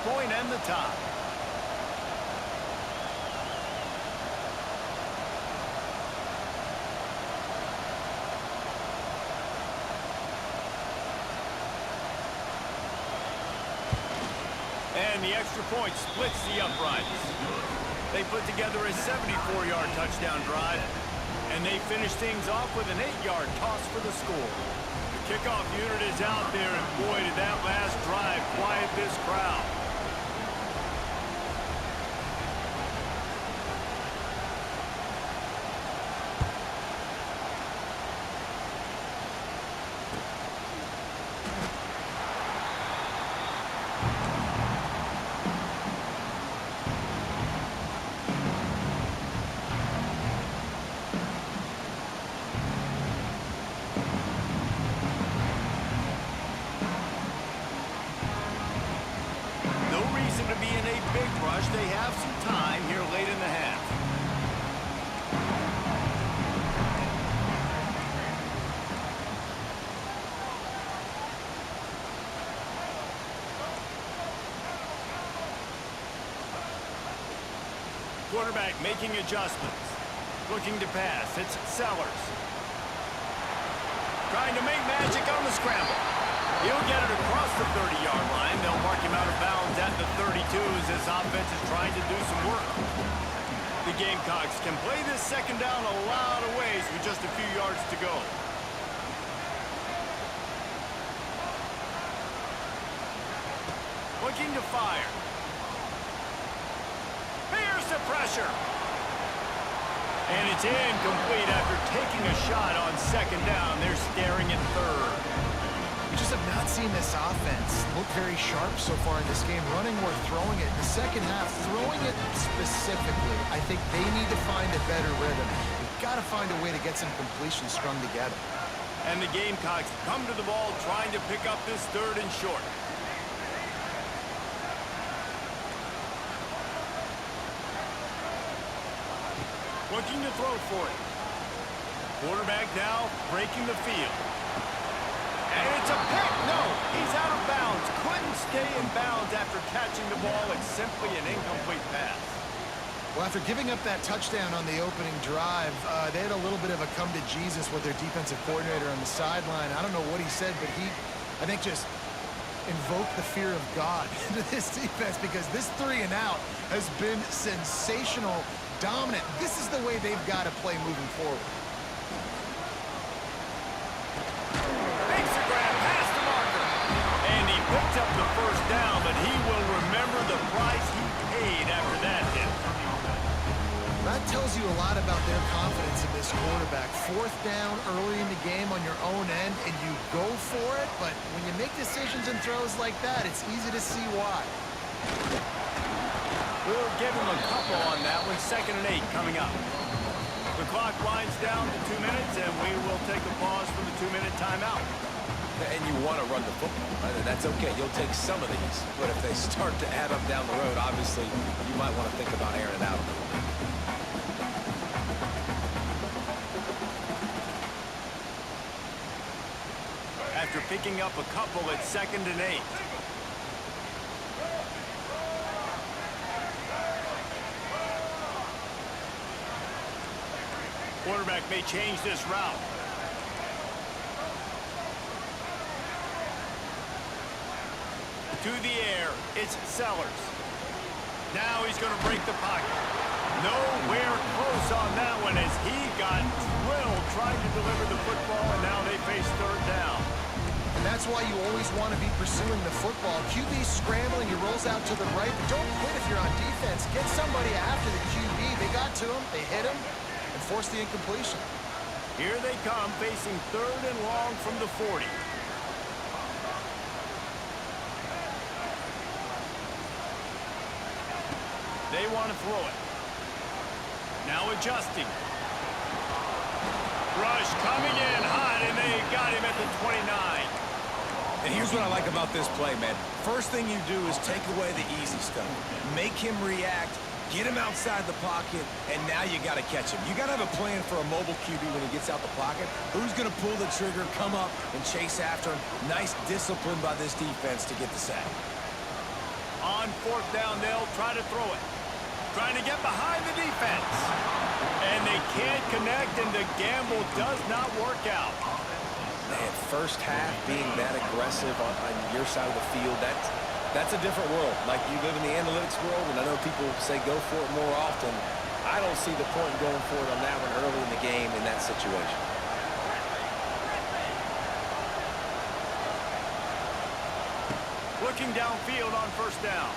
point and the tie. And the extra point splits the uprights. They put together a 74-yard touchdown drive, and they finish things off with an 8-yard toss for the score. The kickoff unit is out there, and boy, did that last drive quiet this crowd. To be in a big rush, they have some time here late in the half. Quarterback making adjustments. Looking to pass. It's Sellers. Trying to make magic on the scramble. He'll get it across the 30-yard line. They'll mark him out of bounds at the 32 as this offense is trying to do some work. The Gamecocks can play this second down a lot of ways with just a few yards to go. Looking to fire. Here's the pressure. And it's incomplete after taking a shot on second down. They're staring at third. We just have not seen this offense look very sharp so far in this game, running or throwing it. In the second half, throwing it specifically, I think they need to find a better rhythm. They've got to find a way to get some completions strung together. And the Gamecocks come to the ball trying to pick up this third and short. Looking to throw for it. Quarterback now breaking the field. And it's a pick. No, he's out of bounds. Couldn't stay in bounds after catching the ball. It's simply an incomplete pass. Well, after giving up that touchdown on the opening drive, they had a little bit of a come-to-Jesus with their defensive coordinator on the sideline. I don't know what he said, but he, I think, just invoked the fear of God into this defense because this 3-and-out has been sensational, dominant. This is the way they've got to play moving forward. Picked up the first down, but he will remember the price he paid after that hit. That tells you a lot about their confidence in this quarterback. Fourth down early in the game on your own end, and you go for it, but when you make decisions and throws like that, it's easy to see why. We'll give him a couple on that one. 2nd and 8 coming up. The clock winds down to 2 minutes, and we will take a pause for the 2-minute timeout. And you want to run the football, right? That's okay. You'll take some of these. But if they start to add up down the road, obviously, you might want to think about airing it out a little bit. After picking up a couple at 2nd and 8. Quarterback may change this route. To the air, it's Sellers. Now he's going to break the pocket. Nowhere close on that one as he got drilled trying to deliver the football, and now they face third down. And that's why you always want to be pursuing the football. QB scrambling, he rolls out to the right, but don't quit if you're on defense. Get somebody after the QB. They got to him, they hit him, and forced the incompletion. Here they come, facing third and long from the 40. They want to throw it. Now adjusting. Rush coming in hot, and they got him at the 29. And here's what I like about this play, man. First thing you do is take away the easy stuff. Make him react, get him outside the pocket, and now you got to catch him. You got to have a plan for a mobile QB when he gets out the pocket. Who's going to pull the trigger, come up, and chase after him? Nice discipline by this defense to get the sack. On fourth down, they'll try to throw it. Trying to get behind the defense. And they can't connect, and the gamble does not work out. Man, first half being that aggressive on your side of the field, that's a different world. Like, you live in the analytics world, and I know people say go for it more often. I don't see the point in going for it on that one early in the game in that situation. Looking downfield on first down.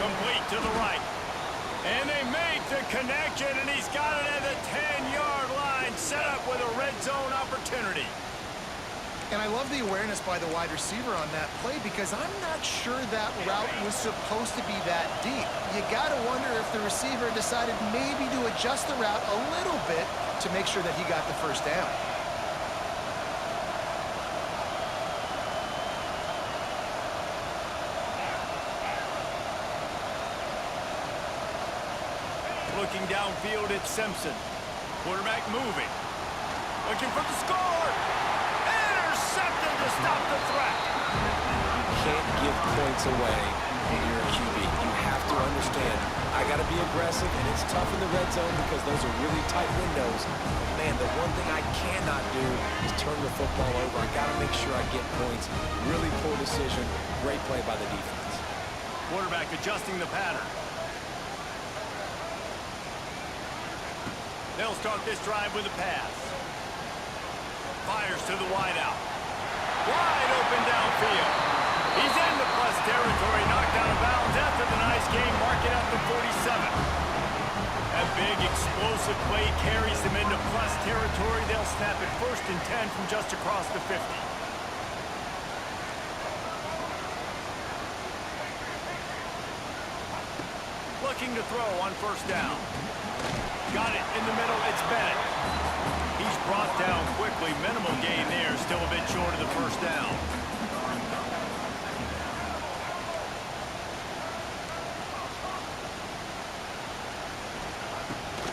Complete to the right. And they make the connection, and he's got it at the 10-yard line, set up with a red zone opportunity. And I love the awareness by the wide receiver on that play because I'm not sure that route was supposed to be that deep. You got to wonder if the receiver decided maybe to adjust the route a little bit to make sure that he got the first down. Looking downfield, it's Simpson. Quarterback moving. Looking for the score. Intercepted to stop the threat. You can't give points away when you're a QB. You have to understand, I got to be aggressive, and it's tough in the red zone because those are really tight windows. But man, the one thing I cannot do is turn the football over. I got to make sure I get points. Really poor decision. Great play by the defense. Quarterback adjusting the pattern. They'll start this drive with a pass. Fires to the wideout. Wide open downfield. He's into plus territory, knocked out of bounds after the nice game, marking up to 47. That big explosive play carries them into plus territory. They'll snap it 1st and 10 from just across the 50. Looking to throw on first down. Got it in the middle, it's Bennett. He's brought down quickly. Minimal gain there, still a bit short of the first down.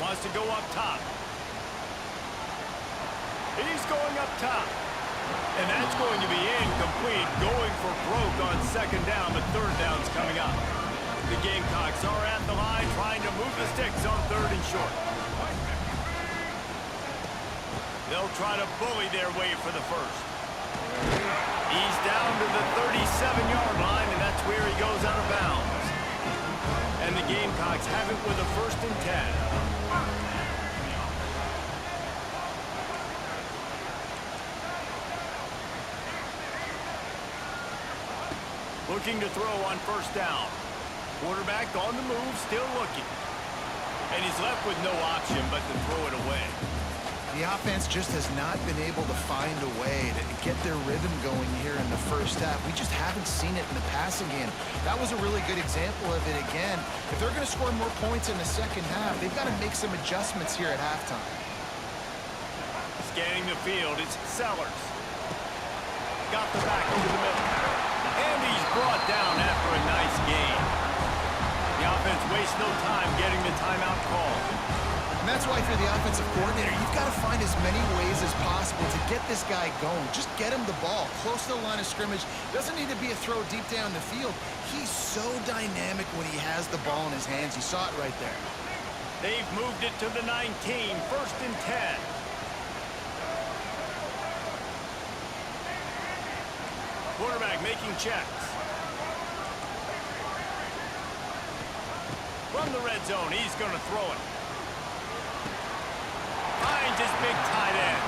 Wants to go up top. He's going up top. And that's going to be incomplete. Going for broke on 2nd down, but 3rd down's coming up. The Gamecocks are at the line trying to move the sticks on 3rd and short. They'll try to bully their way for the first. He's down to the 37-yard line, and that's where he goes out of bounds. And the Gamecocks have it with a 1st and 10. Looking to throw on first down. Quarterback on the move, still looking. And he's left with no option but to throw it away. The offense just has not been able to find a way to get their rhythm going here in the first half. We just haven't seen it in the passing game. That was a really good example of it again. If they're going to score more points in the second half, they've got to make some adjustments here at halftime. Scanning the field, it's Sellers. Got the back over the middle. And he's brought down after a nice gain. The offense wastes no time getting the timeout call. And that's why for the offensive coordinator, you've got to find as many ways as possible to get this guy going. Just get him the ball close to the line of scrimmage. Doesn't need to be a throw deep down the field. He's so dynamic when he has the ball in his hands. You saw it right there. They've moved it to the 19, 1st and 10. Quarterback making checks. From the red zone, he's going to throw it. Finds his big tight end.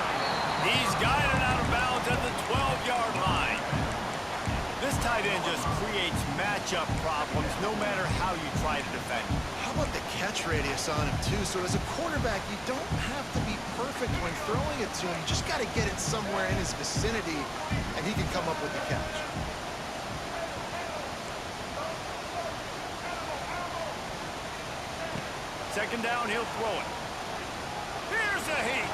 He's guided out of bounds at the 12-yard line. This tight end just creates matchup problems no matter how you try to defend. How about the catch radius on him, too? So as a quarterback, you don't have to be perfect when throwing it to him. You just got to get it somewhere in his vicinity, and he can come up with the catch. Second down, he'll throw it. Here's a heat.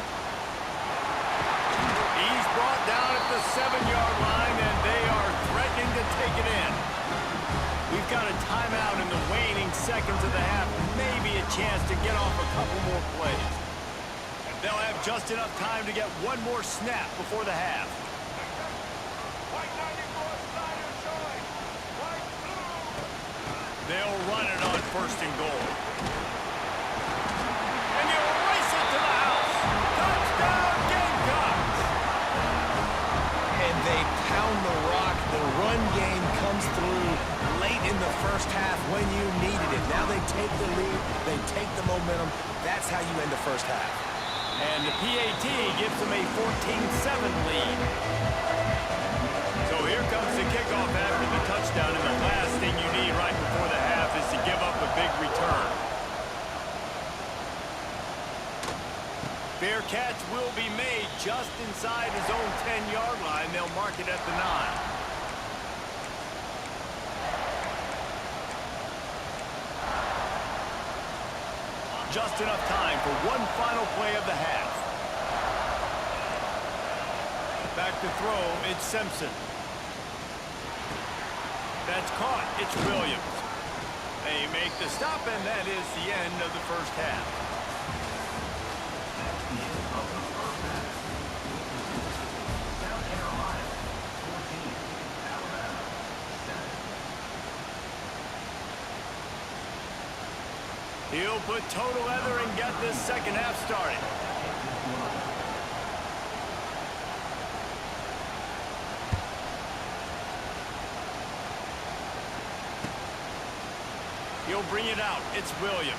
He's brought down at the 7-yard line, and they are threatening to take it in. We've got a timeout in the waning seconds of the half. Maybe a chance to get off a couple more plays. They'll have just enough time to get one more snap before the half. They'll run it on 1st and goal. And they'll race it to the house. Touchdown, Gamecocks! And they pound the rock. The run game comes through late in the first half when you needed it. Now they take the lead. They take the momentum. That's how you end the first half. And the PAT gives them a 14-7 lead. So here comes the kickoff after the touchdown, and the last thing you need right before the half is to give up a big return. Bearcats will be made just inside his own 10-yard line. They'll mark it at the 9. Just enough time for one final play of the half. Back to throw, it's Simpson. That's caught, it's Williams. They make the stop, and that is the end of the first half. He'll put total leather and get this second half started. He'll bring it out. It's Williams.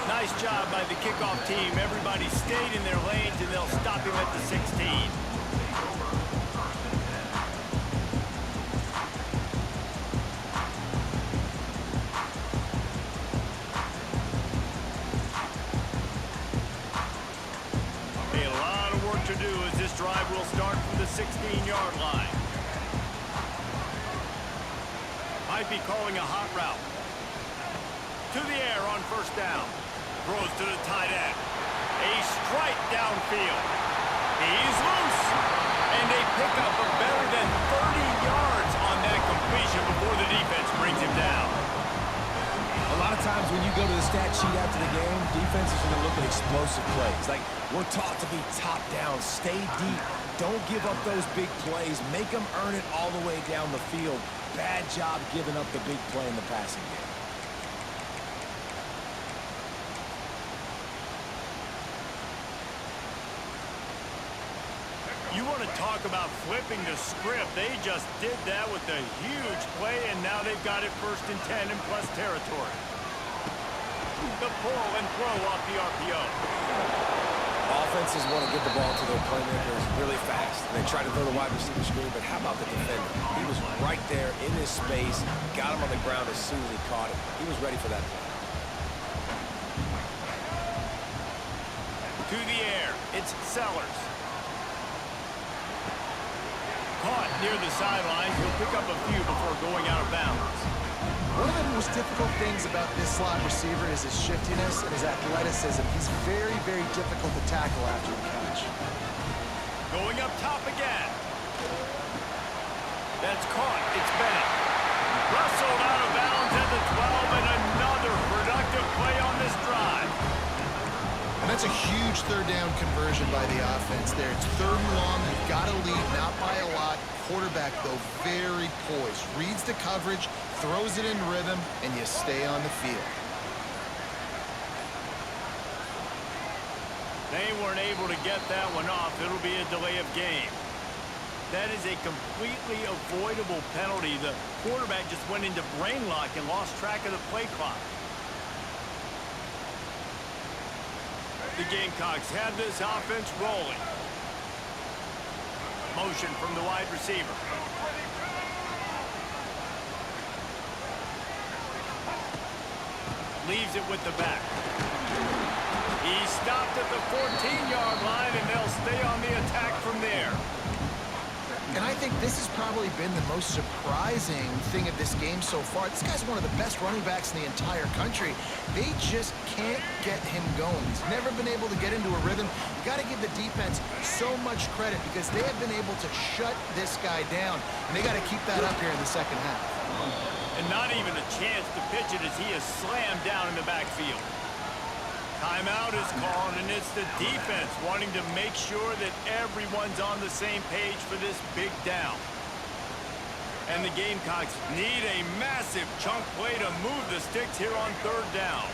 Nice job by the kickoff team. Everybody stayed in their lanes, and they'll stop him at the 16. Drive will start from the 16-yard line. Might be calling a hot route. To the air on 1st down. Throws to the tight end. A strike downfield. He's loose. And they pick up a better than 30 yards on that completion before the defense brings him down. A lot of times when you go to the stat sheet after the game, defense is going to look at explosive plays. Like, we're taught to be top down, stay deep, don't give up those big plays, make them earn it all the way down the field. Bad job giving up the big play in the passing game. You want to talk about flipping the script. They just did that with a huge play, and now they've got it 1st and 10 in plus territory. The pull and throw off the RPO. Offenses want to get the ball to their playmakers really fast. They try to throw the wide receiver screen, but how about the defender? He was right there in his space, got him on the ground as soon as he caught it. He was ready for that play. To the air, it's Sellers. Caught near the sidelines. He'll pick up a few before going out of bounds. One of the most difficult things about this slot receiver is his shiftiness and his athleticism. He's very, very difficult to tackle after the catch. Going up top again. That's caught. It's Bennett. Rustled out of bounds at the 12, and another productive play on this drive. And that's a huge 3rd down conversion by the offense there. It's 3rd and long. You've got to lead, not by a lot. Quarterback, though, very poised. Reads the coverage, throws it in rhythm, and you stay on the field. They weren't able to get that one off. It'll be a delay of game. That is a completely avoidable penalty. The quarterback just went into brain lock and lost track of the play clock. The Gamecocks have this offense rolling. Motion from the wide receiver. Leaves it with the back. He stopped at the 14-yard line, and they'll stay on the attack from there. And I think this has probably been the most surprising thing of this game so far. This guy's one of the best running backs in the entire country. They just can't get him going. He's never been able to get into a rhythm. You got to give the defense so much credit because they have been able to shut this guy down. And they got to keep that up here in the second half. And not even a chance to pitch it as he is slammed down in the backfield. Timeout is called, and it's the defense wanting to make sure that everyone's on the same page for this big down. And the Gamecocks need a massive aggressive chunk play to move the sticks here on third down.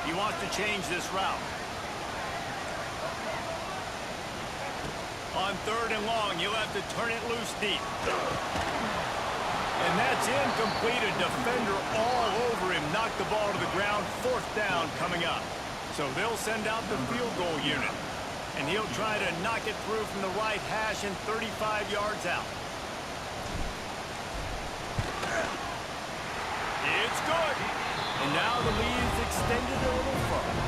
He wants to change this route. On third and long, you'll have to turn it loose deep. And that's incomplete. A defender all over him. Knocked the ball to the ground. Fourth down coming up. So they'll send out the field goal unit. And he'll try to knock it through from the right hash and 35 yards out. It's good. And now the lead is extended a little further.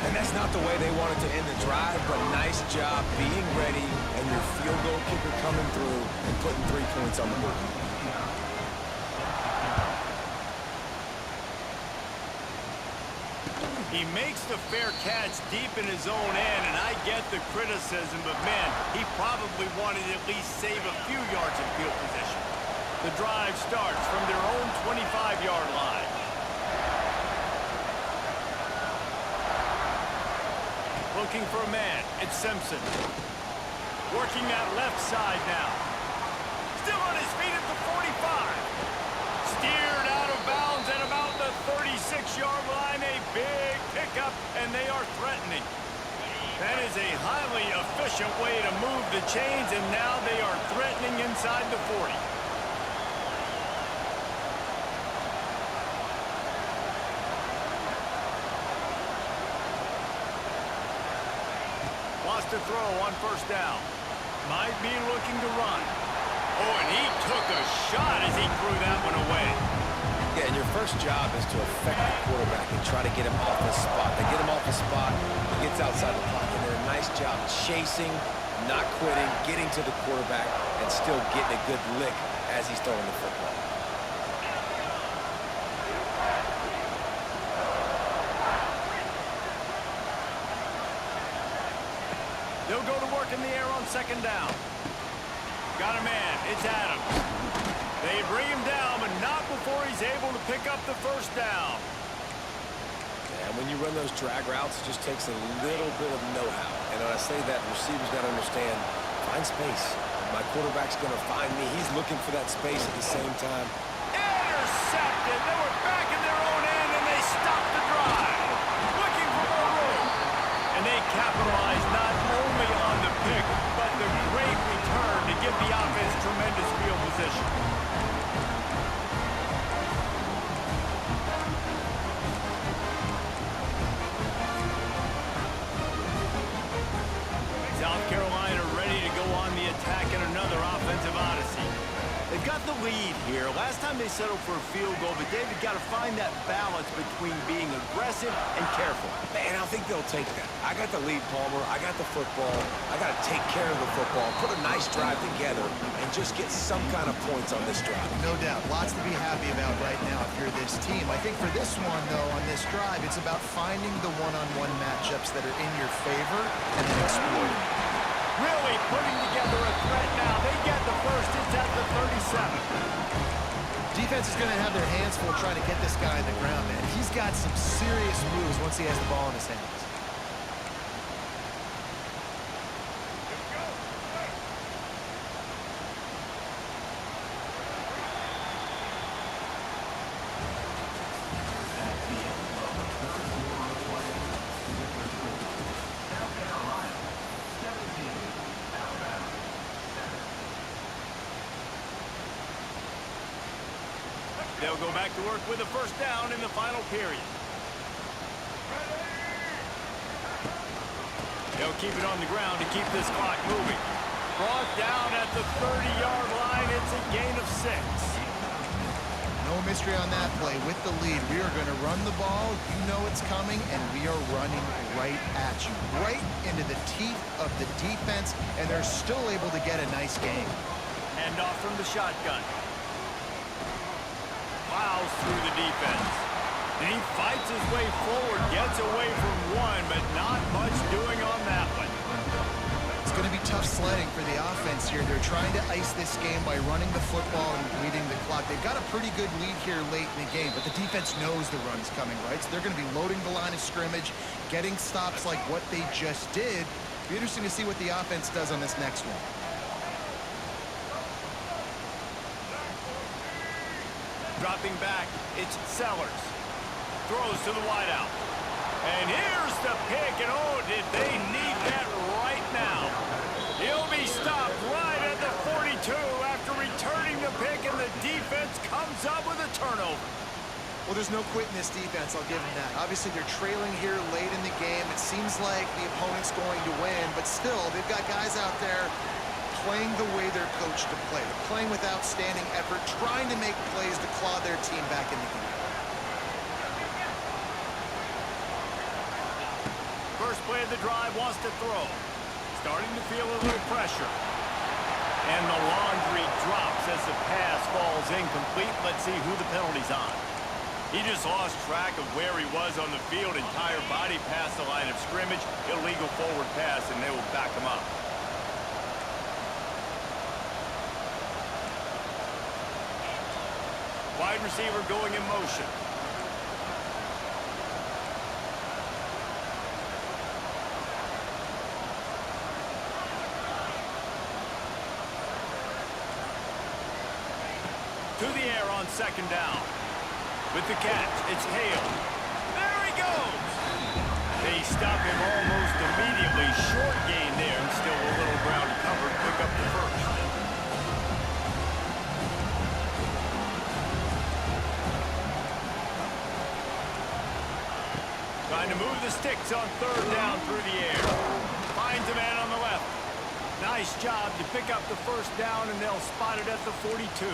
And that's not the way they wanted to end the drive, but nice job being ready and your field goal kicker coming through and putting 3 points on the board. He makes the fair catch deep in his own end, and I get the criticism, but man, he probably wanted to at least save a few yards of field position. The drive starts from their own 25-yard line. Looking for a man, it's Simpson. Working that left side now. Still on his feet at the 45. Steered out of bounds at about the 36-yard line. A big pickup, and they are threatening. That is a highly efficient way to move the chains, and now they are threatening inside the 40. Lost to throw on first down. Might be looking to run. Oh, and he took a shot as he threw that one away. Yeah, and your first job is to affect the quarterback and try to get him off his spot. They get him off his spot, he gets outside the pocket. They're a nice job chasing, not quitting, getting to the quarterback, and still getting a good lick as he's throwing the football. They'll go to work in the air on second down. Got a man. It's Adams. They bring him down, but not before he's able to pick up the first down. And when you run those drag routes, it just takes a little bit of know-how. And when I say that, the receiver's got to understand, find space. My quarterback's going to find me. He's looking for that space at the same time. Intercepted. They were back in their own end, and they stopped the drive. Looking for more room. And they capitalized not only on the pick, but the great return to give the offense tremendous field position. South Carolina ready to go on the attack in another offensive odyssey. They've got the lead here. Last time they settled for a field goal, but David got to find that balance between being aggressive and careful. Man, I think they'll take that. I got the lead, Palmer. I got the football. I got to take care of the football, put a nice drive together, and just get some kind of points on this drive. No doubt. Lots to be happy about right now if you're this team. I think for this one, though, on this drive, it's about finding the one-on-one matchups that are in your favor and then exploiting. Really putting together a threat now. They get the first. It's at the 37. Defense is going to have their hands full trying to get this guy on the ground, man. He's got some serious moves once he has the ball in his hands. They'll go back to work with a first down in the final period. They'll keep it on the ground to keep this clock moving. Brought down at the 30-yard line. It's a gain of 6. No mystery on that play. With the lead, we are going to run the ball. You know it's coming, and we are running right at you. Right into the teeth of the defense, and they're still able to get a nice game. Hand off from the shotgun. Plows through the defense. And he fights his way forward, gets away from one, but not much doing on that one. It's going to be tough sledding for the offense here. They're trying to ice this game by running the football and bleeding the clock. They've got a pretty good lead here late in the game, but the defense knows the run's coming, right? So they're going to be loading the line of scrimmage, getting stops like what they just did. Be interesting to see what the offense does on this next one. Dropping back, it's Sellers. Throws to the wideout. And here's the pick, and oh, did they need that right now. He'll be stopped right at the 42 after returning the pick, and the defense comes up with a turnover. Well, there's no quitting this defense, I'll give them that. Obviously, they're trailing here late in the game. It seems like the opponent's going to win, but still, they've got guys out there playing the way they're coached to play. They're playing with outstanding effort, trying to make plays to claw their team back in the game. First play of the drive wants to throw. Starting to feel a little pressure. And the laundry drops as the pass falls incomplete. Let's see who the penalty's on. He just lost track of where he was on the field. Entire body past the line of scrimmage. Illegal forward pass, and they will back him up. Wide receiver going in motion. To the air on second down. With the catch, it's Hale. There he goes! They stop him almost immediately. Short gain there, and still a little ground covered. Pick up the first. Trying to move the sticks on third down through the air. Finds a man on the left. Nice job to pick up the first down, and they'll spot it at the 42.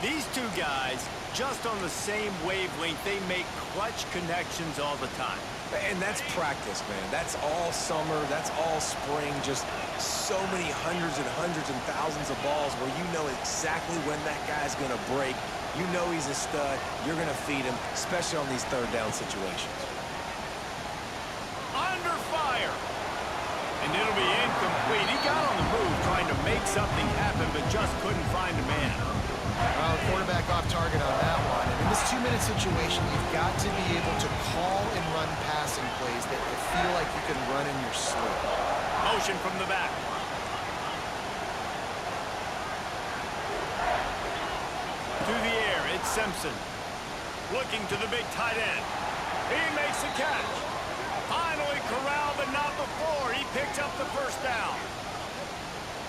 These two guys, just on the same wavelength, they make clutch connections all the time. And that's practice, man. That's all summer. That's all spring. Just so many hundreds and thousands of balls where you know exactly when that guy's going to break. You know he's a stud. You're going to feed him, especially on these third down situations. Under fire. And it'll be incomplete. He got on the move trying to make something happen, but just couldn't find a man. Well, quarterback off target on that one. And in this two-minute situation, you've got to be able to call and run passing plays that you feel like you can run in your sleep. Motion from the back. To the air, it's Simpson. Looking to the big tight end. He makes the catch. Finally corralled, but not before. He picked up the first down.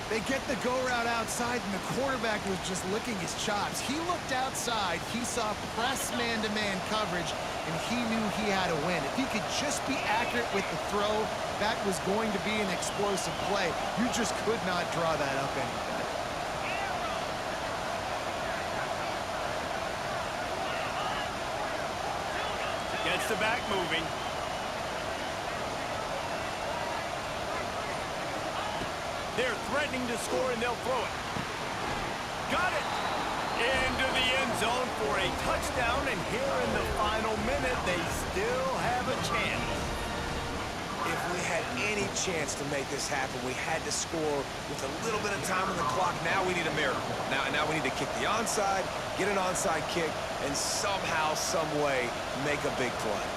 They get the go route outside, and the quarterback was just licking his chops. He looked outside, he saw press man-to-man coverage, and he knew he had to win. If he could just be accurate with the throw, that was going to be an explosive play. You just could not draw that up any better. Gets the back moving. They're threatening to score, and they'll throw it. Got it! Into the end zone for a touchdown, and here in the final minute, they still have a chance. If we had any chance to make this happen, we had to score with a little bit of time on the clock. Now we need a miracle. Now we need to kick the onside, get an onside kick, and somehow, some way, make a big play.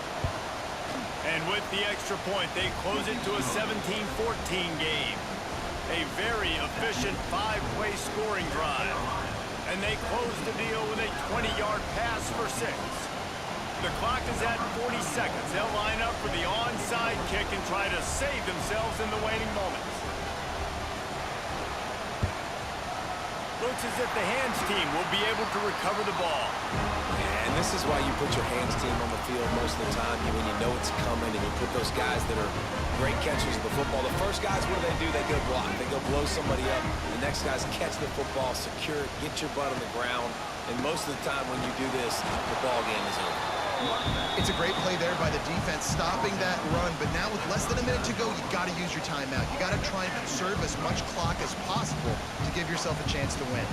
And with the extra point, they close it to a 17-14 game. A very efficient five-play scoring drive. And they close the deal with a 20-yard pass for 6. The clock is at 40 seconds. They'll line up for the onside kick and try to save themselves in the waning moments. Looks as if the hands team will be able to recover the ball. And this is why you put your hands team on the field most of the time when you know it's coming, and you put those guys that are great catchers of the football. The first guys, what do? They go block. They go blow somebody up. The next guys catch the football, secure it, get your butt on the ground. And most of the time when you do this, the ball game is over. It's a great play there by the defense, stopping that run. But now with less than a minute to go, you've got to use your timeout. You got to try and conserve as much clock as possible to give yourself a chance to win.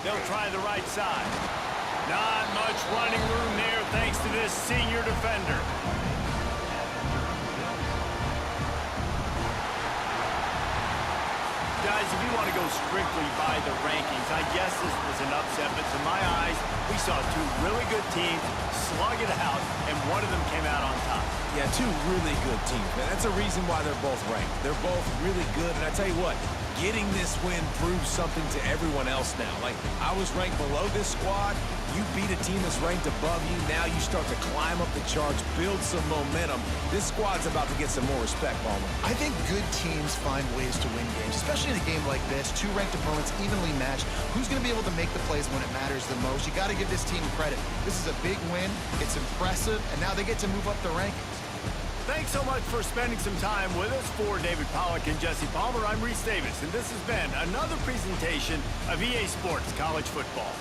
They'll try the right side. Not much running room there thanks to this senior defender. Guys, if you want to go strictly by the rankings, I guess this was an upset, but to my eyes, we saw two really good teams slug it out, and one of them came out on top. Yeah, two really good teams, man. That's a reason why they're both ranked. They're both really good, and I tell you what, getting this win proves something to everyone else now. Like, I was ranked below this squad. You beat a team that's ranked above you. Now you start to climb up the charts, build some momentum. This squad's about to get some more respect, Palmer. I think good teams find ways to win games, especially in a game like this. Two ranked opponents evenly matched. Who's going to be able to make the plays when it matters the most? You got to give this team credit. This is a big win. It's impressive, and now they get to move up the rankings. Thanks so much for spending some time with us. For David Pollack and Jesse Palmer, I'm Reese Davis, and this has been another presentation of EA Sports College Football.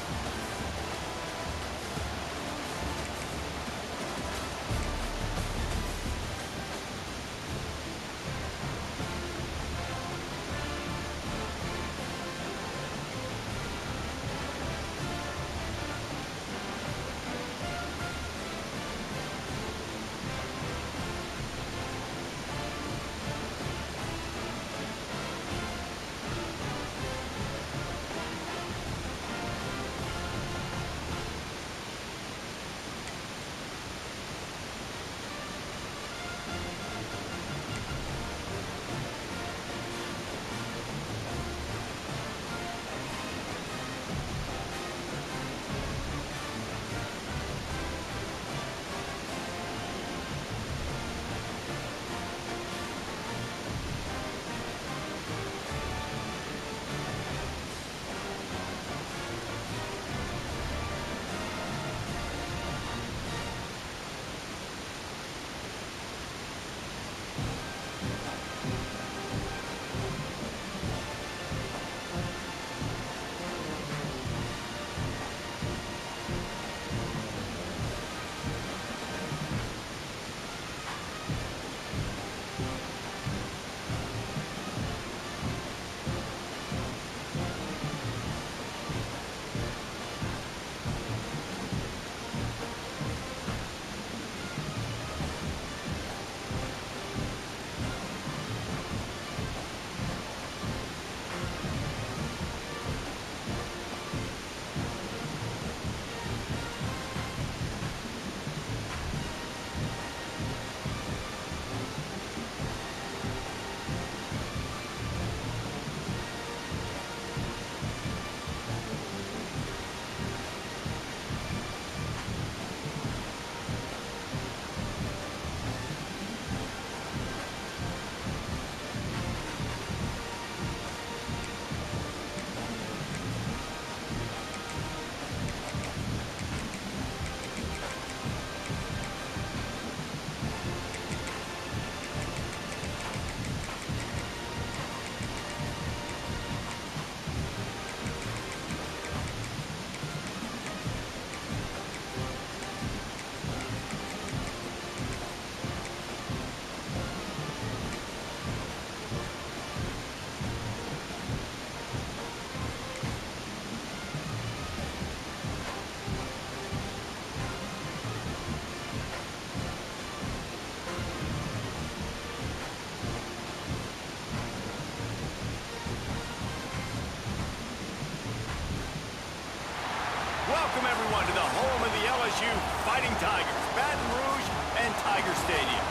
Welcome, everyone, to the home of the LSU Fighting Tigers, Baton Rouge and Tiger Stadium.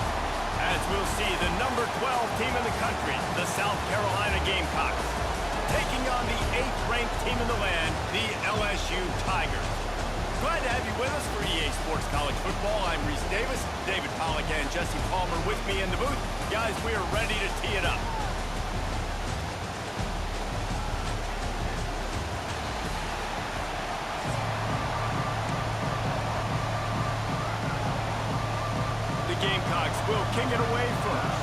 As we'll see, the number 12 team in the country, the South Carolina Gamecocks, taking on the 8th-ranked team in the land, the LSU Tigers. Glad to have you with us for EA Sports College Football. I'm Reese Davis, David Pollack and Jesse Palmer with me in the booth. Guys, we are ready to tee it up. The Gamecocks will king it away first.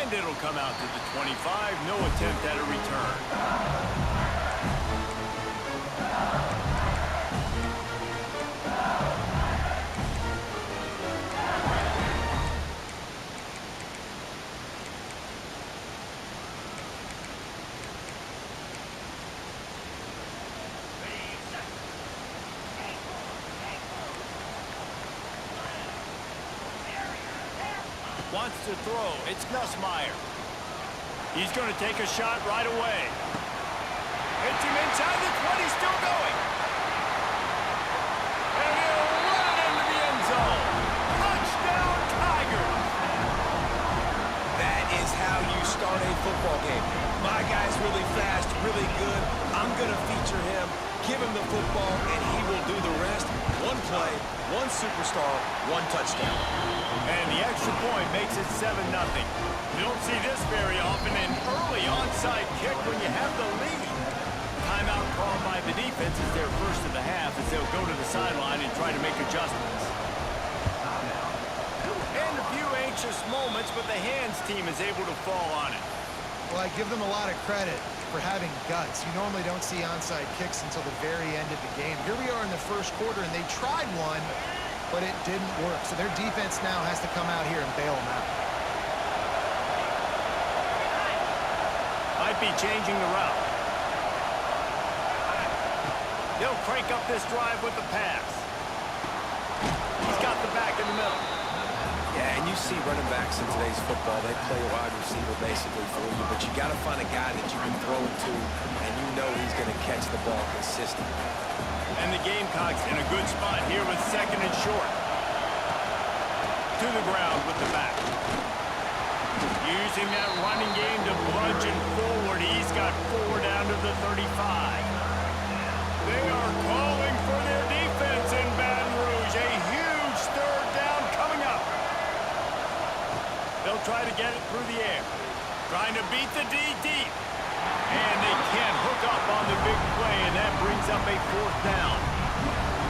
And it'll come out to the 25. No attempt at a return. Wants to throw. It's Nussmeier. He's going to take a shot right away. Hits him inside the 20, still going. And he'll run it into the end zone. Touchdown, Tigers. That is how you start a football game. My guy's really fast, really good. I'm going to feature him, give him the football, and he will do the rest. One play, one superstar, one touchdown. And the extra point makes it 7-0. You don't see this very often, an early onside kick when you have the lead. Timeout called by the defense is their first of the half as they'll go to the sideline and try to make adjustments. And a few anxious moments, but the hands team is able to fall on it. Well, I give them a lot of credit for having guts. You normally don't see onside kicks until the very end of the game. Here we are in the first quarter, and they tried one, but it didn't work. So their defense now has to come out here and bail them out. Might be changing the route. They'll crank up this drive with the pass. He's got the back in the middle. Yeah, and you see running backs in today's football, they play a wide receiver basically for you, but you got to find a guy that you can throw it to, and you know he's going to catch the ball consistently. And the Gamecocks in a good spot here with second and short. To the ground with the back. Using that running game to plunge it forward. He's got 4 down to the 35. They are calling for their defense in Baton Rouge. A huge third down coming up. They'll try to get it through the air. Trying to beat the D deep. And they can't hook up on the big play, and that brings up a 4th down.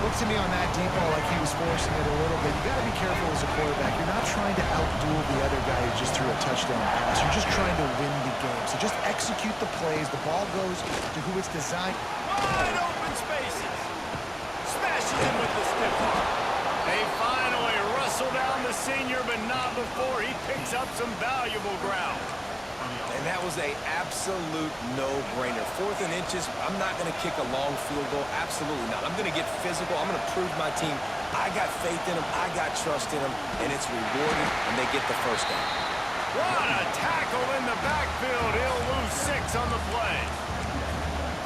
Looked to me on that deep ball like he was forcing it a little bit. You got to be careful as a quarterback. You're not trying to outduel the other guy who just threw a touchdown pass. You're just trying to win the game. So just execute the plays. The ball goes to who it's designed. Wide open spaces. Smashes him with the stiff arm. They finally wrestle down the senior, but not before he picks up some valuable ground. And that was a absolute no-brainer. 4th and inches, I'm not going to kick a long field goal. Absolutely not. I'm going to get physical. I'm going to prove my team. I got faith in them. I got trust in them. And it's rewarded, and they get the first down. What a tackle in the backfield. He'll lose 6 on the play.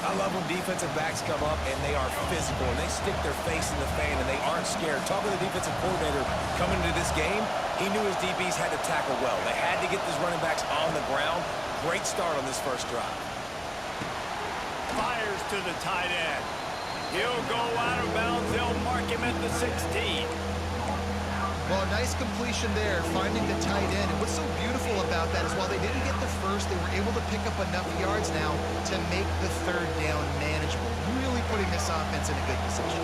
I love when defensive backs come up and they are physical and they stick their face in the fan and they aren't scared. Talking to the defensive coordinator coming into this game, he knew his DBs had to tackle well. They had to get these running backs on the ground. Great start on this first drive. Fires to the tight end. He'll go out of bounds. They'll mark him at the 16. Well, a nice completion there, finding the tight end. And what's so beautiful about that is while they didn't get the first, they were able to pick up enough yards now to make the 3rd down manageable. Really putting this offense in a good position.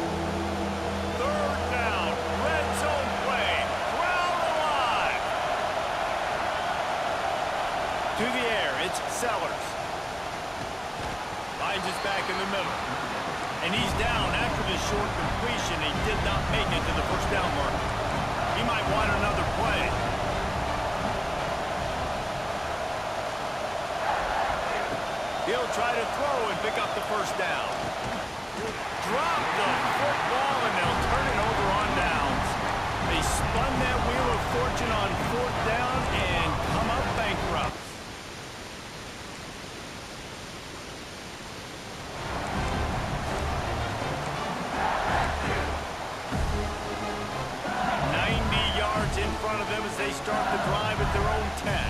3rd down. Red zone play. Crowd alive. To the air. It's Sellers. Finds his back in the middle. And he's down after the short completion. He did not make it to the first down marker. He might want another play. He'll try to throw and pick up the first down. Drop the football and they'll turn it over on downs. They spun that wheel of fortune on 4th down and come up bankrupt. In front of them as they start the drive at their own 10.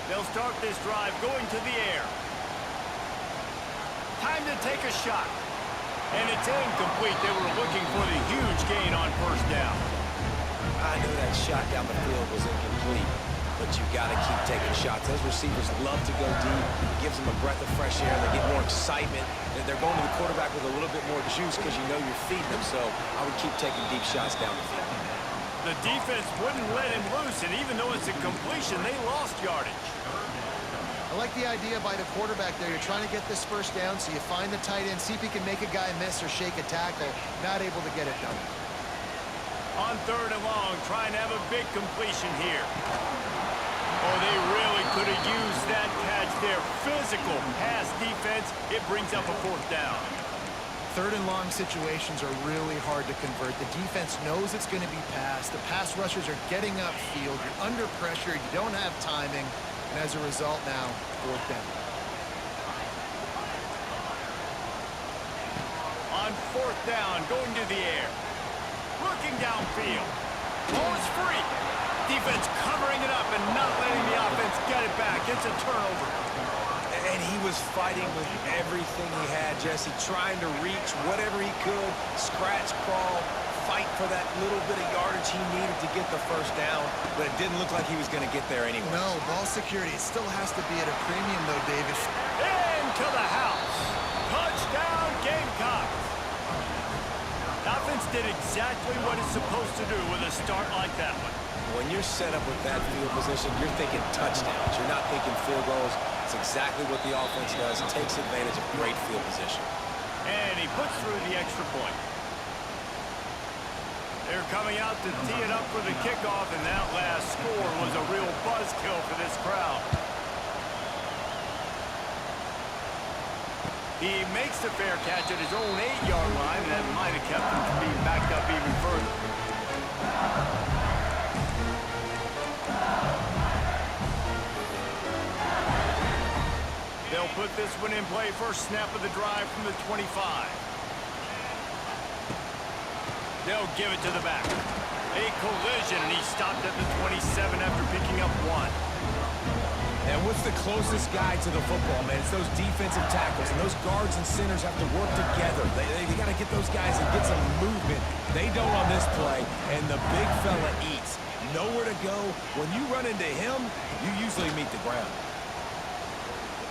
They'll start this drive going to the air. Time to take a shot. And it's incomplete. They were looking for the huge gain on first down. I knew that shot down the field was incomplete, but you got to keep taking shots. Those receivers love to go deep. It gives them a breath of fresh air. They get more excitement. They're going to the quarterback with a little bit more juice because you know you're feeding them. So I would keep taking deep shots down the field. The defense wouldn't let him loose, and even though it's a completion, they lost yardage. I like the idea by the quarterback there. You're trying to get this first down, so you find the tight end, see if he can make a guy miss or shake a tackle. Not able to get it done. On 3rd and long, trying to have a big completion here. Oh, they really could have used that catch there. Physical pass defense. It brings up a 4th down. Third and long situations are really hard to convert. The defense knows it's going to be passed. The pass rushers are getting upfield. You're under pressure. You don't have timing. And as a result now, fourth down. On fourth down, going to the air. Looking downfield. Ball is free. Defense covering it up and not letting the offense get it back. It's a turnover. And he was fighting with everything he had, Jesse, trying to reach whatever he could, scratch, crawl, fight for that little bit of yardage he needed to get the first down, but it didn't look like he was going to get there anyway. No, ball security, it still has to be at a premium, though, David. Into the house. Touchdown, Gamecocks. Offense did exactly what it's supposed to do with a start like that one. When you're set up with that field position, you're thinking touchdowns. You're not thinking field goals. It's exactly what the offense does. It takes advantage of great field position. And he puts through the extra point. They're coming out to tee it up for the kickoff, and that last score was a real buzzkill for this crowd. He makes the fair catch at his own 8-yard line, and that might have kept him from being backed up even further. They'll put this one in play. First snap of the drive from the 25. They'll give it to the back. A collision, and he stopped at the 27 after picking up one. And what's the closest guy to the football, man? It's those defensive tackles, and those guards and centers have to work together. They got to get those guys and get some movement. They don't on this play, and the big fella eats. Nowhere to go. When you run into him, you usually meet the ground.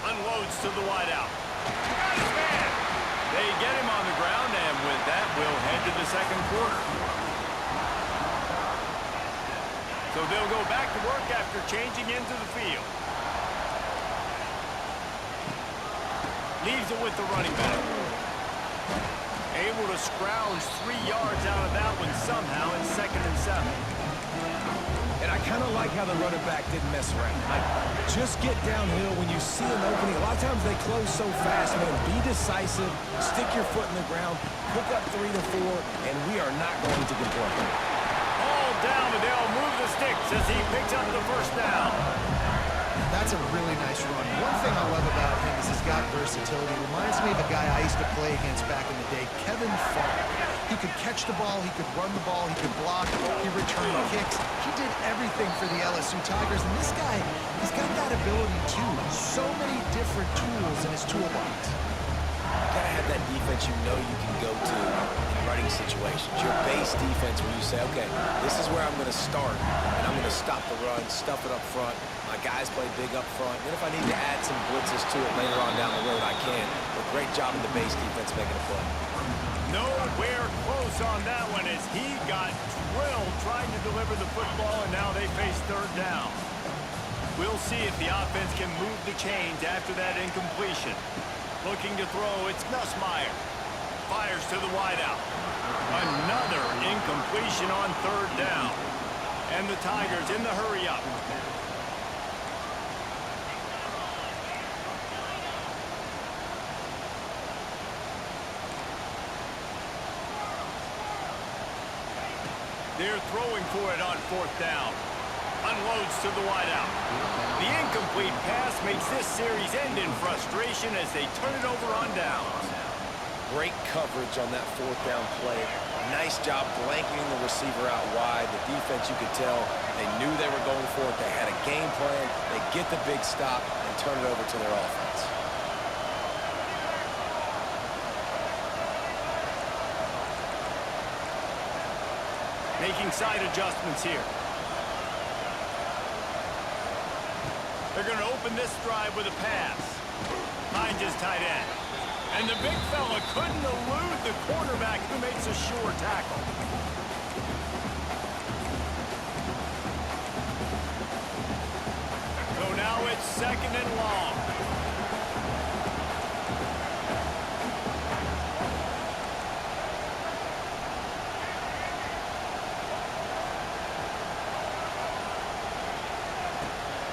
Unloads to the wideout. Got his man. They get him on the ground, and with that, we'll head to the second quarter. So they'll go back to work after changing into the field. Leaves it with the running back. Able to scrounge 3 yards out of that one somehow in 2nd and 7. And I kind of like how the running back didn't mess around. Like, just get downhill when you see an opening. A lot of times they close so fast, man. Be decisive, stick your foot in the ground, pick up 3 to 4, and we are not going to complain. All down, but they'll move the sticks as he picks up the first down. That's a really nice run. One thing I love about him is he's got versatility. Reminds me of a guy I used to play against back in the day, Kevin Falk. He could catch the ball, he could run the ball, he could block, he returned kicks. He did everything for the LSU Tigers, and this guy, he's got that ability too. So many different tools in his toolbox. You gotta have that defense you know you can go to in running situations. Your base defense where you say, okay, this is where I'm gonna start, and I'm gonna stop the run, stuff it up front. My guys play big up front. And if I need to add some blitzes to it later on down the road, I can. But great job in the base defense making a play. Nowhere close on that one as he got drilled trying to deliver the football, and now they face third down. We'll see if the offense can move the chains after that incompletion. Looking to throw, it's Nussmeier. Fires to the wideout. Another incompletion on third down. And the Tigers in the hurry up. They're throwing for it on fourth down. Unloads to the wideout. The incomplete pass makes this series end in frustration as they turn it over on downs. Great coverage on that fourth down play. Nice job blanketing the receiver out wide. The defense, you could tell, they knew they were going for it. They had a game plan. They get the big stop and turn it over to their offense. Making side adjustments here. They're going to open this drive with a pass. Finds his tight end. And the big fella couldn't elude the quarterback who makes a sure tackle. So now it's 2nd and long.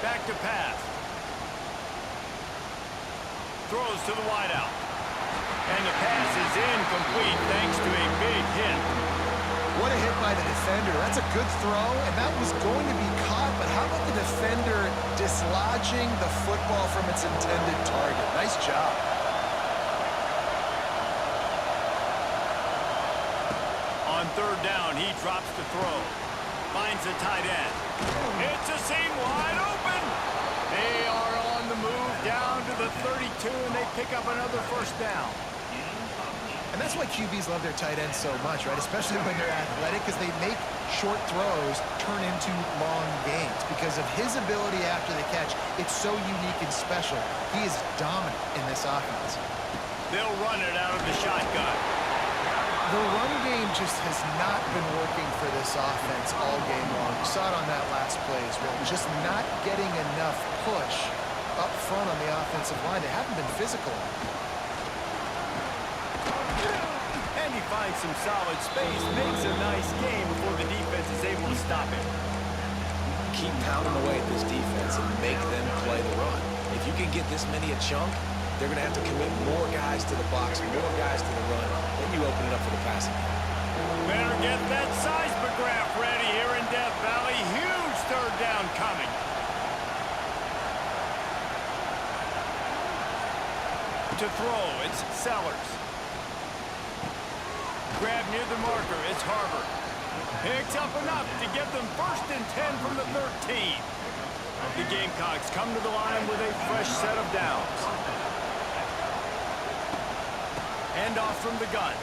Back to pass. Throws to the wideout. And the pass is is incomplete thanks to a big hit. What a hit by the defender. That's a good throw, and that was going to be caught, but how about the defender dislodging the football from its intended target? Nice job. On third down, he drops the throw. Finds the tight end. It's a seam wide open. They are on the move down to the 32, and they pick up another first down. And that's why QBs love their tight ends so much, right? Especially when they're athletic, because they make short throws turn into long gains. Because of his ability after the catch, it's so unique and special. He is dominant in this offense. They'll run it out of the shotgun. The run game just has not been working for this offense all game long. You saw it on that last play as well. Just not getting enough push up front on the offensive line. They haven't been physical. And he finds some solid space, makes a nice game before the defense is able to stop him. Keep pounding away at this defense and make them play the run. If you can get this many a chunk, they're going to have to commit more guys to the box, more guys to the run. Then you open it up for the passing game. Better get that seismograph ready here in Death Valley. Huge third down coming. To throw, it's Sellers. Grab near the marker, it's Harbor. Picks up enough to get them 1st and 10 from the 13. The Gamecocks come to the line with a fresh set of downs. Hand off from the gun.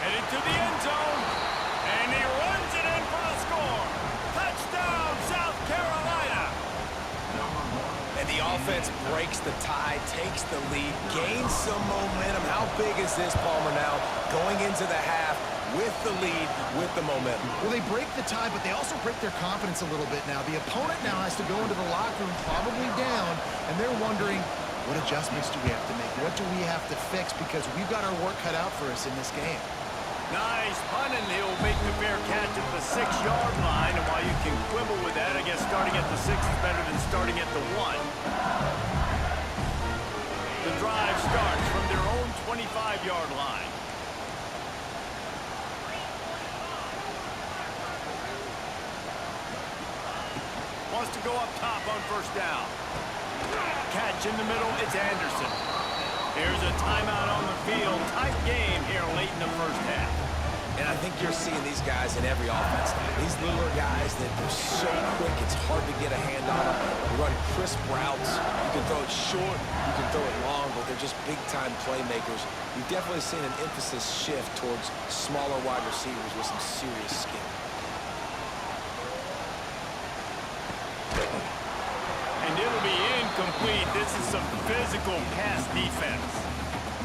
Headed to the end zone. And he runs it in for the score. Touchdown, South Carolina. And the offense breaks the tie, takes the lead, gains some momentum. How big is this, Palmer, now? Going into the half with the lead, with the momentum. Well, they break the tie, but they also break their confidence a little bit now. The opponent now has to go into the locker room probably down, and they're wondering, what adjustments do we have to make? What do we have to fix? Because we've got our work cut out for us in this game. Nice punt, and he'll make the fair catch at the 6-yard line. And while you can quibble with that, I guess starting at the 6 is better than starting at the 1. The drive starts from their own 25-yard line. Wants to go up top on first down. Catch in the middle, it's Anderson. Here's a timeout on the field. Tight game here late in the first half. And I think you're seeing these guys in every offense now. These littler guys that they're so quick, it's hard to get a hand on them. They run crisp routes. You can throw it short, you can throw it long, but they're just big-time playmakers. You've definitely seen an emphasis shift towards smaller wide receivers with some serious skill. And it'll be incomplete. This is some physical pass defense.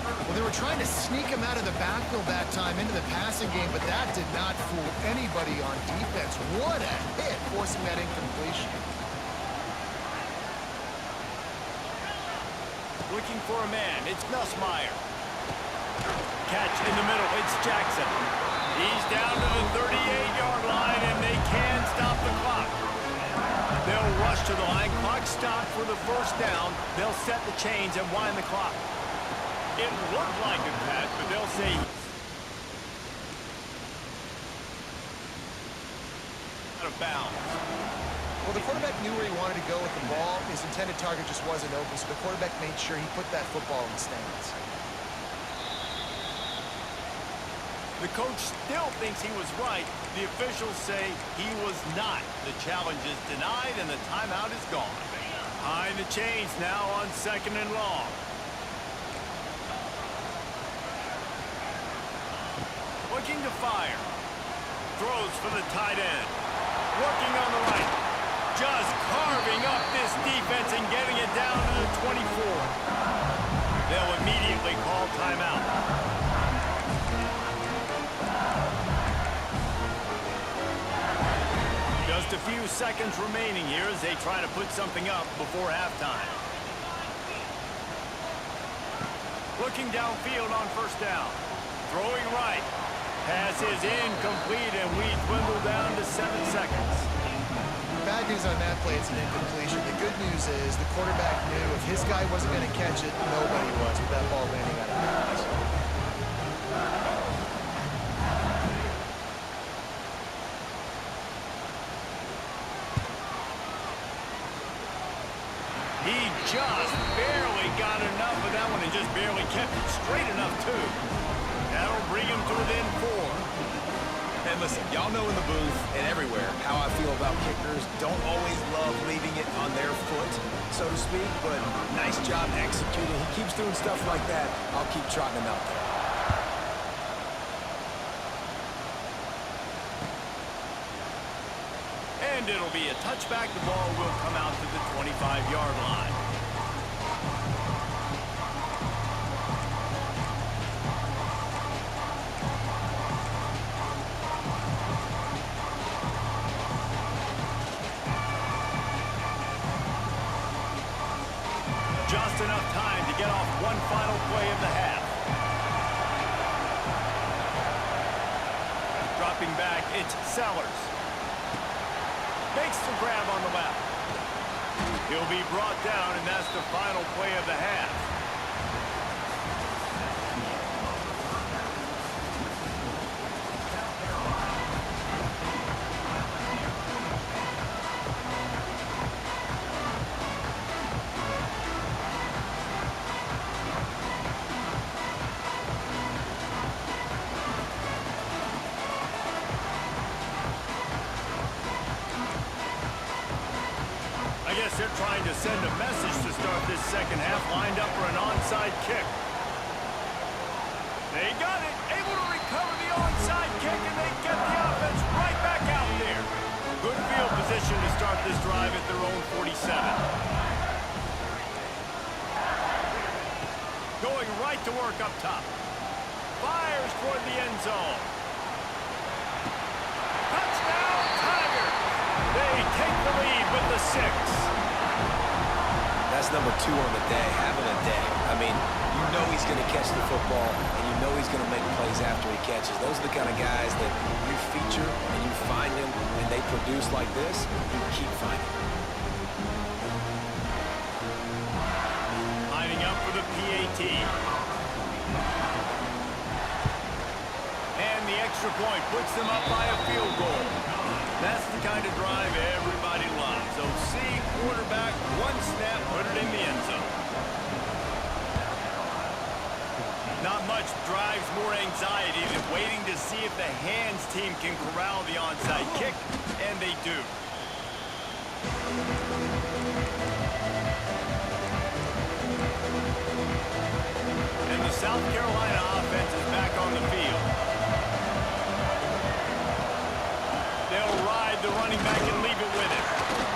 Well, they were trying to sneak him out of the backfield that time into the passing game, but that did not fool anybody on defense. What a hit, forcing that incompletion. Looking for a man, it's Nussmeier. Catch in the middle, it's Jackson. He's down to the 38-yard line, and they can stop the clock. They'll rush to the line, clock stopped for the first down. They'll set the chains and wind the clock. It looked like a pass, but they'll say out of bounds. Well, the quarterback knew where he wanted to go with the ball. His intended target just wasn't open, so the quarterback made sure he put that football in the stands. The coach still thinks he was right. The officials say he was not. The challenge is denied, and the timeout is gone. Behind the chains now on 2nd and long. Looking to fire. Throws for the tight end. Working on the right. Just carving up this defense and getting it down to the 24. They'll immediately call timeout. Just a few seconds remaining here as they try to put something up before halftime. Looking downfield on first down. Throwing right. Pass is incomplete, and we dwindle down to 7 seconds. Bad news on that play, it's an incompletion. The good news is the quarterback knew if his guy wasn't going to catch it, nobody was with that ball landing out of bounds. He just barely got enough of that one and just barely kept it straight enough, too. That'll bring him to within 4. And listen, y'all know in the booth and everywhere how I feel about kickers. Don't always love leaving it on their foot, so to speak, but nice job executing. He keeps doing stuff like that. I'll keep trotting him out there. And it'll be a touchback. The ball will come out to the 25-yard line. Just enough time to get off one final play of the half. Dropping back, it's Sellers. Makes the grab on the left. He'll be brought down, and that's the final play of the half. I guess they're trying to send a message to start this second half, lined up for an onside kick. They got it, able to recover the onside kick, and they get the offense right back out there. Good field position to start this drive at their own 47. Going right to work up top. Fires toward the end zone. Touchdown, Tigers! They take the lead with the 6. That's number 2 on the day, having a day. I mean, you know he's going to catch the football, and you know he's going to make plays after he catches. Those are the kind of guys that you feature and you find them, and they produce like this, you keep finding them. Lining up for the PAT. And the extra point puts them up by a field goal. That's the kind of drive everybody loves. So see quarterback, one snap, put it in the end zone. Not much drives more anxiety than waiting to see if the hands team can corral the onside kick, and they do. And the South Carolina offense is back on the field. They'll ride the running back and leave it with him.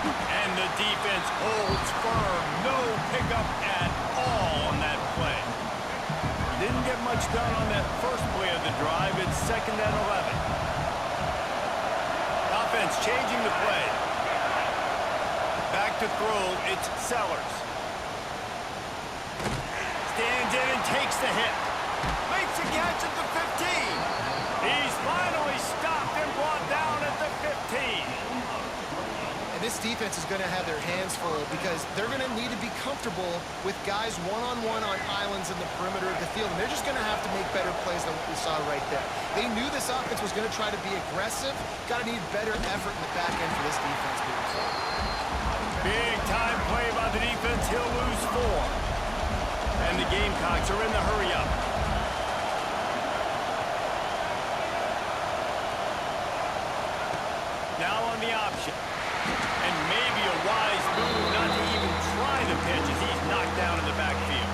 And the defense holds firm. No pickup at all on that play. Didn't get much done on that first play of the drive. It's 2nd and 11. Offense changing the play. Back to throw, it's Sellers. Stands in and takes the hit. Makes a catch at the 15. He's finally stopped and brought down at the 15. And this defense is going to have their hands full because they're going to need to be comfortable with guys one-on-one on islands in the perimeter of the field. And they're just going to have to make better plays than what we saw right there. They knew this offense was going to try to be aggressive. Got to need better effort in the back end for this defense moving forward. Big time play by the defense. He'll lose 4. And the Gamecocks are in the hurry-up. Now on the option. And maybe a wise move not to even try the pitch as he's knocked down in the backfield.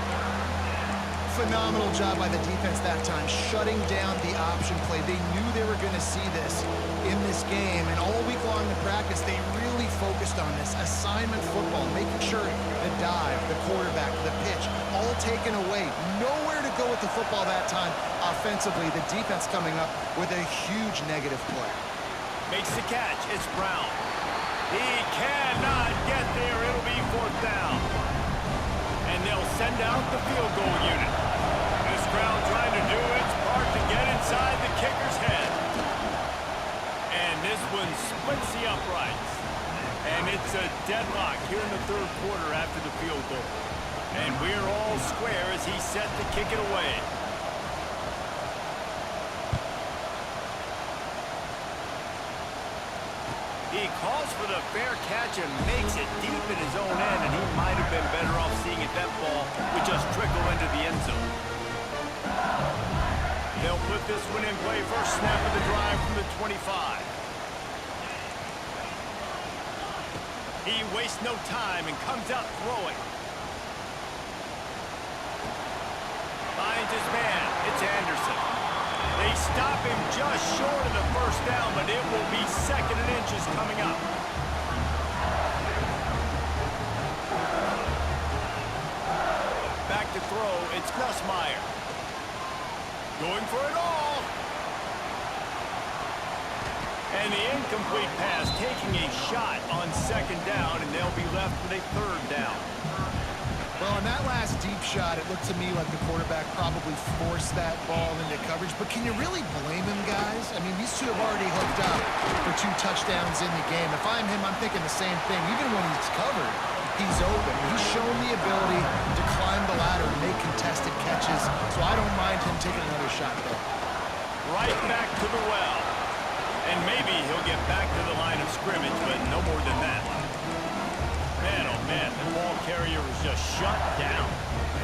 Phenomenal job by the defense that time, shutting down the option play. They knew they were going to see this in this game, and all week long in practice, they really focused on this assignment football, making sure the dive, the quarterback, the pitch, all taken away. Nowhere to go with the football that time offensively. The defense coming up with a huge negative play. Makes the catch. It's Brown. He cannot get there. It'll be 4th down. And they'll send out the field goal unit. This crowd trying to do its part to get inside the kicker's head. And this one splits the uprights. And it's a deadlock here in the third quarter after the field goal. And we're all square as he's set to kick it away. He calls for the fair catch and makes it deep in his own end, and he might have been better off seeing it that ball would just trickle into the end zone. They'll put this one in play first snap of the drive from the 25. He wastes no time and comes out throwing. Finds his man. It's Anderson. They stop him just short of the first down, but it will be 2nd and inches coming up. Back to throw. It's Nussmeier. Going for it all. And the incomplete pass taking a shot on 2nd down, and they'll be left with a 3rd down. Well, on that last deep shot, it looked to me like the quarterback probably forced that ball into coverage. But can you really blame him, guys? I mean, these two have already hooked up for 2 touchdowns in the game. If I'm him, I'm thinking the same thing. Even when he's covered, he's open. He's shown the ability to climb the ladder and make contested catches. So I don't mind him taking another shot there. Right back to the well. And maybe he'll get back to the line of scrimmage, but no more than that. Man, oh man, the ball carrier was just shut down.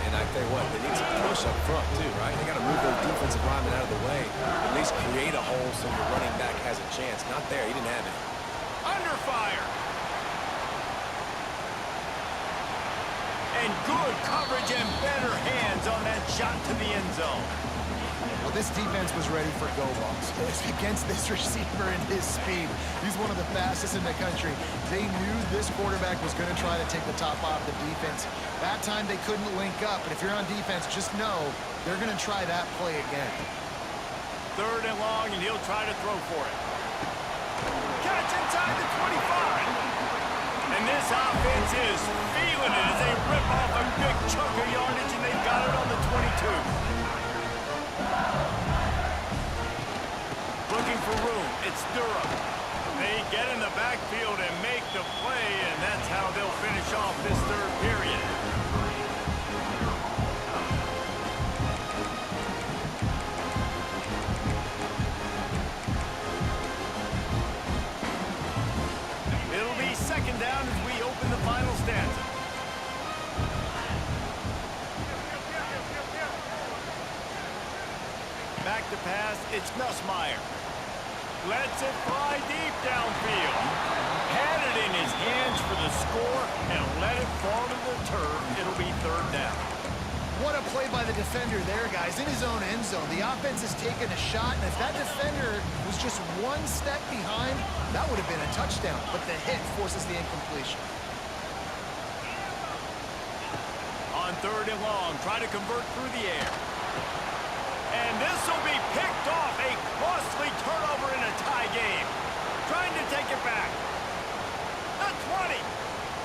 And I tell you what, they need some push up front too, right? They got to move those defensive linemen out of the way. At least create a hole so your running back has a chance. Not there, he didn't have it. Under fire. And good coverage and better hands on that shot to the end zone. Well, this defense was ready for go balls. Against this receiver and his speed. He's one of the fastest in the country. They knew this quarterback was going to try to take the top off the defense. That time they couldn't link up, but if you're on defense, just know they're going to try that play again. 3rd and long, and he'll try to throw for it. Catch inside the 25. And this offense is feeling it as they rip off a big chunk of yardage, and they've got it on the 22. Looking for room. It's Durham. They get in the backfield and make the play, and that's how they'll finish off this 3rd period. It'll be 2nd down as we open the final stanza. Back to pass. It's Nussmeier. Lets it fly deep downfield. Had it in his hands for the score and let it fall to the turf. It'll be 3rd down. What a play by the defender there, guys. In his own end zone, the offense has taken a shot, and if that defender was just 1 step behind, that would have been a touchdown. But the hit forces the incompletion. On 3rd and long, try to convert through the air. And this will be picked off. A costly turnover in a tie game. Trying to take it back. The 20.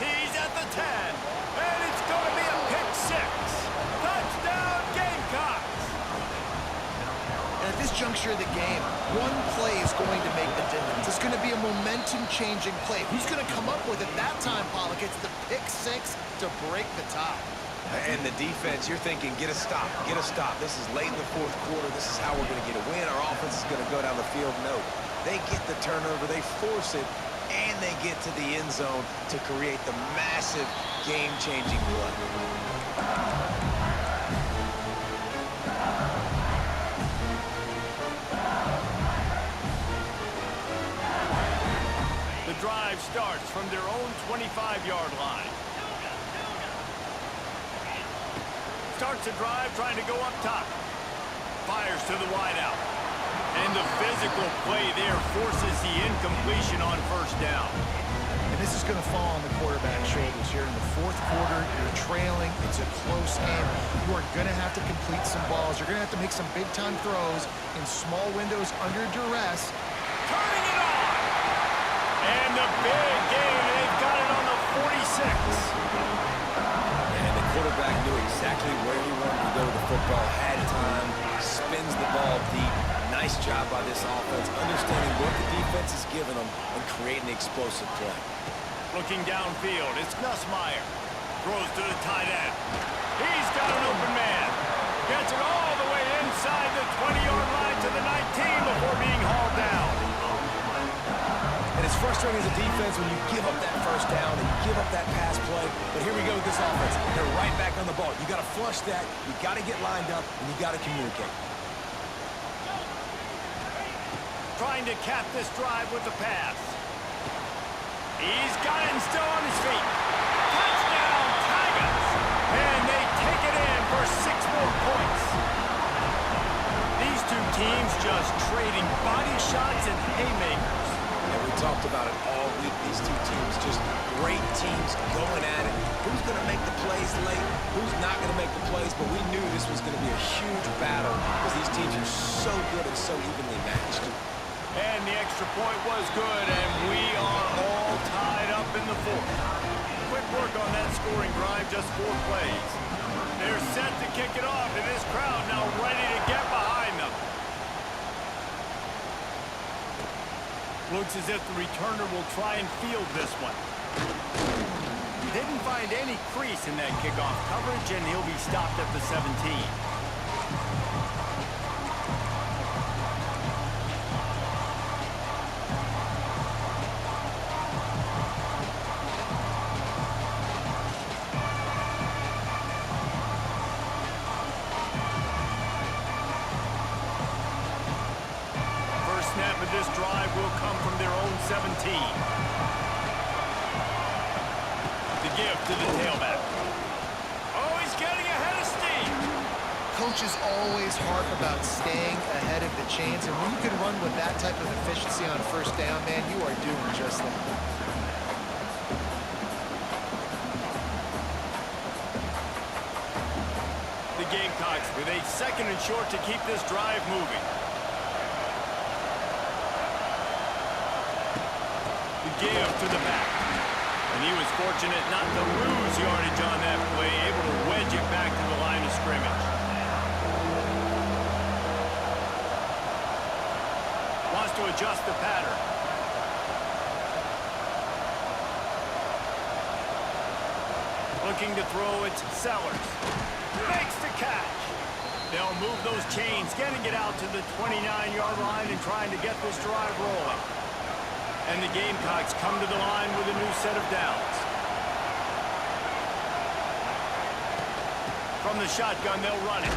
He's at the 10. And it's going to be a pick 6. Touchdown Gamecocks. And at this juncture of the game, one play is going to make the difference. It's going to be a momentum-changing play. Who's going to come up with it that time, Pollock? It's the pick 6 to break the tie. And the defense, you're thinking, get a stop, get a stop. This is late in the 4th quarter. This is how we're going to get a win. Our offense is going to go down the field. No, they get the turnover, they force it, and they get to the end zone to create the massive game-changing play. The drive starts from their own 25-yard line. Starts a drive trying to go up top. Fires to the wideout. And the physical play there forces the incompletion on 1st down. And this is going to fall on the quarterback's shoulders here in the 4th quarter. You're trailing. It's a close game. You are going to have to complete some balls. You're going to have to make some big-time throws in small windows under duress. Turning it on! And the big game. They've got it on the 46. Quarterback knew exactly where he wanted to go with the football, had time, spins the ball deep. Nice job by this offense, understanding what the defense is giving them and creating explosive play. Looking downfield, it's Nussmeier. Throws to the tight end. He's got an open man. Gets it all the way inside the 20-yard line to the 19 before being hauled down. And it's frustrating as a defense when you give up that first down and you give up that pass play. But here we go with this offense. They're right back on the ball. You got to flush that. You got to get lined up, and you got to communicate. Trying to cap this drive with the pass. He's got it and still on his feet. Touchdown, Tigers! And they take it in for 6 more points. These two teams just trading body shots and haymakers. And we talked about it all week. These two teams, just great teams going at it. Who's going to make the plays late? Who's not going to make the plays? But we knew this was going to be a huge battle because these teams are so good and so evenly matched. And the extra point was good, and we are all tied up in the fourth. Quick work on that scoring drive, just 4 plays. They're set to kick it off, and this crowd now ready to get behind them. Looks as if the returner will try and field this one. Didn't find any crease in that kickoff coverage, and he'll be stopped at the 17. Snap of this drive will come from their own 17. The give to the tailback. Oh, he's getting ahead of steam. Coaches always harp about staying ahead of the chains, and when you can run with that type of efficiency on first down, man, you are doing just that. The Gamecocks with a 2nd and short to keep this drive moving. Give to the back. And he was fortunate not to lose yardage on that play, able to wedge it back to the line of scrimmage. Wants to adjust the pattern. Looking to throw it, Sellers. Makes the catch. They'll move those chains, getting it out to the 29-yard line and trying to get this drive rolling. And the Gamecocks come to the line with a new set of downs. From the shotgun, they'll run it.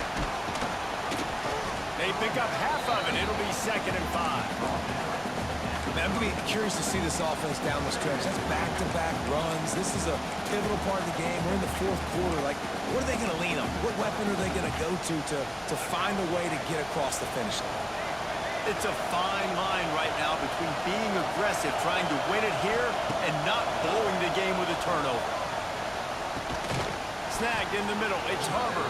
They pick up half of it. It'll be 2nd and 5. Man, I'm going to be curious to see this offense down the stretch. That's back-to-back runs. This is a pivotal part of the game. We're in the 4th quarter. Like, what are they going to lean on? What weapon are they going to go to find a way to get across the finish line? It's a fine line right now between being aggressive, trying to win it here, and not blowing the game with a turnover. Snagged in the middle. It's Harvard.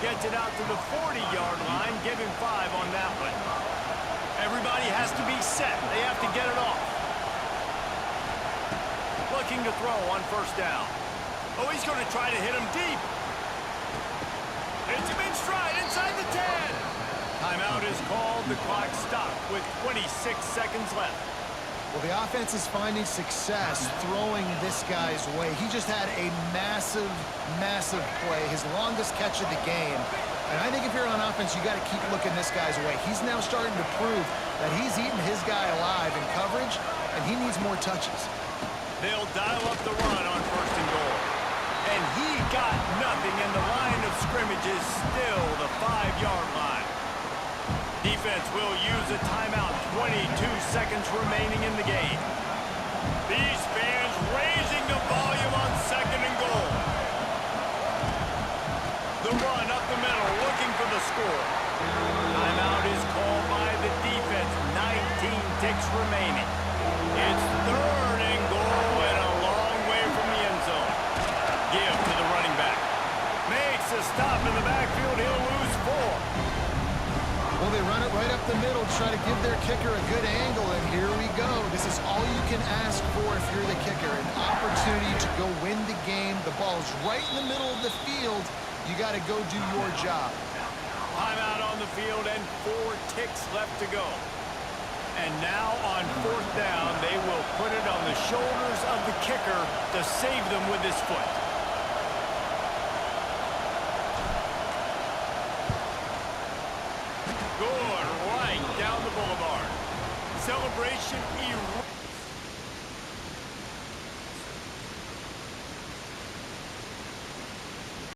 Gets it out to the 40-yard line. Give him 5 on that one. Everybody has to be set. They have to get it off. Looking to throw on first down. Oh, he's going to try to hit him deep. Hits him in stride inside the 10. Timeout is called. The clock stopped with 26 seconds left. Well, the offense is finding success throwing this guy's way. He just had a massive, massive play, his longest catch of the game. And I think if you're on offense, you got to keep looking this guy's way. He's now starting to prove that he's eating his guy alive in coverage, and he needs more touches. They'll dial up the run on 1st and goal. And he got nothing, and the line of scrimmage is still the 5-yard line. Defense will use a timeout. 22 seconds remaining in the game. These fans raising the volume on 2nd and goal. The run up the middle, looking for the score. Timeout is called by the defense. 19 ticks remaining. It's 3rd and goal and a long way from the end zone. Give to the running back. Makes a stop in the backfield. He'll lose 4. Well, they run it right up the middle, try to give their kicker a good angle, and here we go. This is all you can ask for if you're the kicker, an opportunity to go win the game. The ball's right in the middle of the field. You got to go do your job. Timeout on the field and 4 ticks left to go. And now on fourth down, they will put it on the shoulders of the kicker to save them with his foot. Good, right down the boulevard. Celebration erupts.